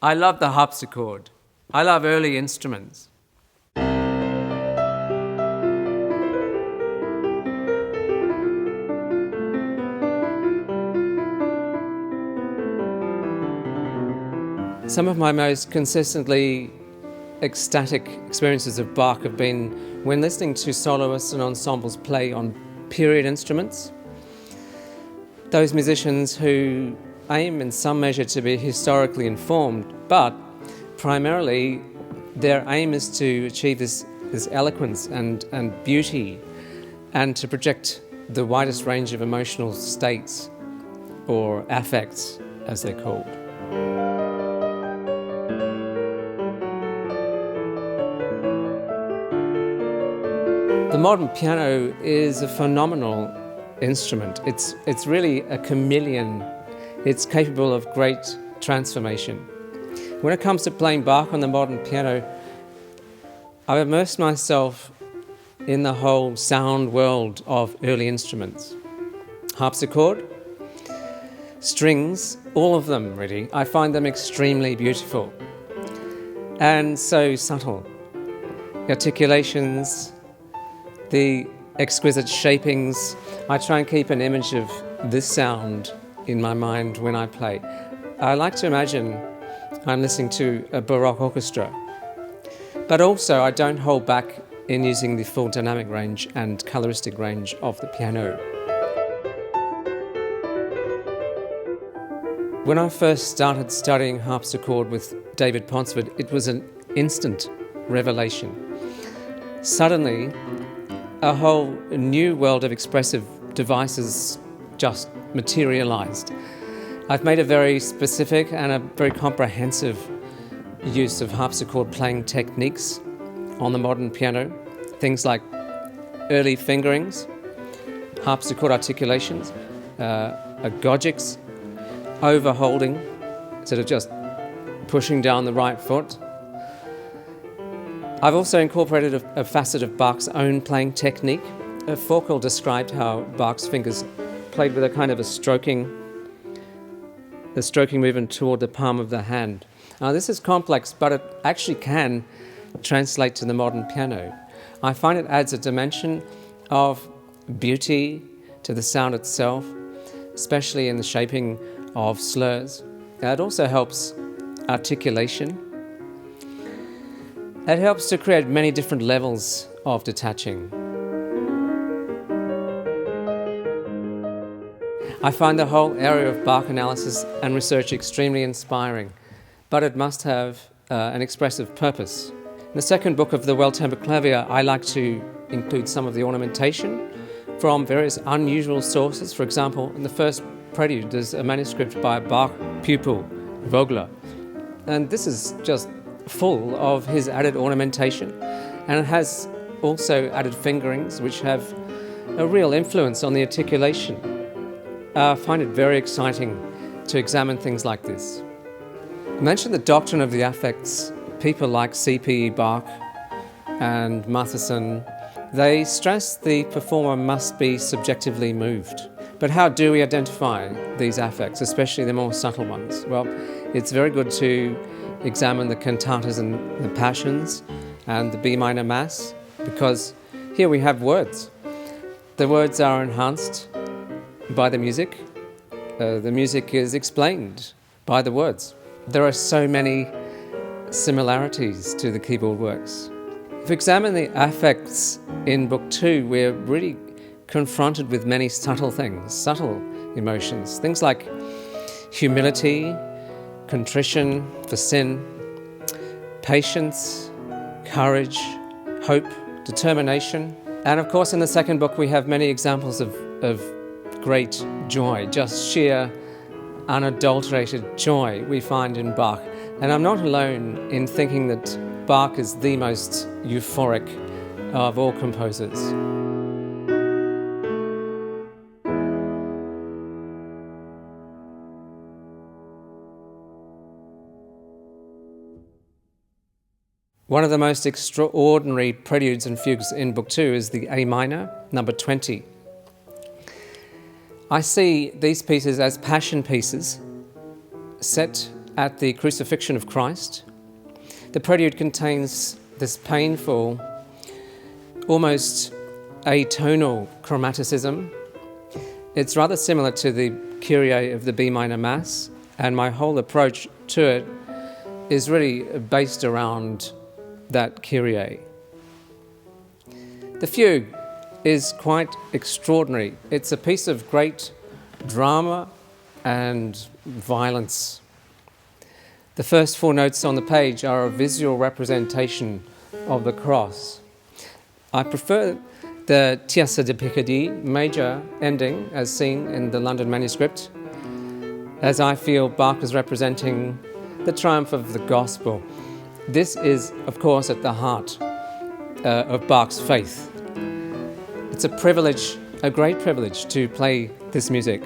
I love the harpsichord. I love early instruments. Some of my most consistently ecstatic experiences of Bach have been when listening to soloists and ensembles play on period instruments. Those musicians who aim in some measure to be historically informed, but primarily their aim is to achieve this eloquence and beauty, and to project the widest range of emotional states, or affects as they're called. The modern piano is a phenomenal instrument. It's really a chameleon. It's capable of great transformation. When it comes to playing Bach on the modern piano, I've immersed myself in the whole sound world of early instruments. Harpsichord, strings, all of them really. I find them extremely beautiful and so subtle. The articulations, the exquisite shapings. I try and keep an image of this sound in my mind when I play. I like to imagine I'm listening to a Baroque orchestra, but also I don't hold back in using the full dynamic range and coloristic range of the piano. When I first started studying harpsichord with David Ponsford, it was an instant revelation. Suddenly, a whole new world of expressive devices just materialized. I've made a very specific and a very comprehensive use of harpsichord playing techniques on the modern piano. Things like early fingerings, harpsichord articulations, agogics, overholding, instead of just pushing down the right foot. I've also incorporated a facet of Bach's own playing technique. Forkel described how Bach's fingers played with a kind of a stroking movement toward the palm of the hand. Now this is complex, but it actually can translate to the modern piano. I find it adds a dimension of beauty to the sound itself, especially in the shaping of slurs. It also helps articulation. It helps to create many different levels of detaching. I find the whole area of Bach analysis and research extremely inspiring, but it must have an expressive purpose. In the second book of the Well-Tempered Clavier, I like to include some of the ornamentation from various unusual sources. For example, in the first prelude, there's a manuscript by a Bach pupil, Vogler, and this is just full of his added ornamentation, and it has also added fingerings which have a real influence on the articulation. I find it very exciting to examine things like this. I mentioned the doctrine of the affects. People like C.P. Bach and Matheson, they stress the performer must be subjectively moved. But how do we identify these affects, especially the more subtle ones? Well, it's very good to examine the cantatas and the passions and the B minor mass, because here we have words. The words are enhanced by the music. The music is explained by the words. There are so many similarities to the keyboard works. If we examine the affects in Book 2, we're really confronted with many subtle things, subtle emotions. Things like humility, contrition for sin, patience, courage, hope, determination. And of course in the second book we have many examples of great joy, just sheer unadulterated joy we find in Bach. And I'm not alone in thinking that Bach is the most euphoric of all composers. One of the most extraordinary preludes and fugues in Book 2 is the A minor, number 20. I see these pieces as passion pieces set at the crucifixion of Christ. The prelude contains this painful, almost atonal chromaticism. It's rather similar to the Kyrie of the B minor Mass, and my whole approach to it is really based around that Kyrie. The fugue is quite extraordinary. It's a piece of great drama and violence. The first 4 notes on the page are a visual representation of the cross. I prefer the Tierce de Picardie major ending as seen in the London manuscript, as I feel Bach is representing the triumph of the gospel. This is, of course, at the heart of Bach's faith. It's a privilege, a great privilege, to play this music.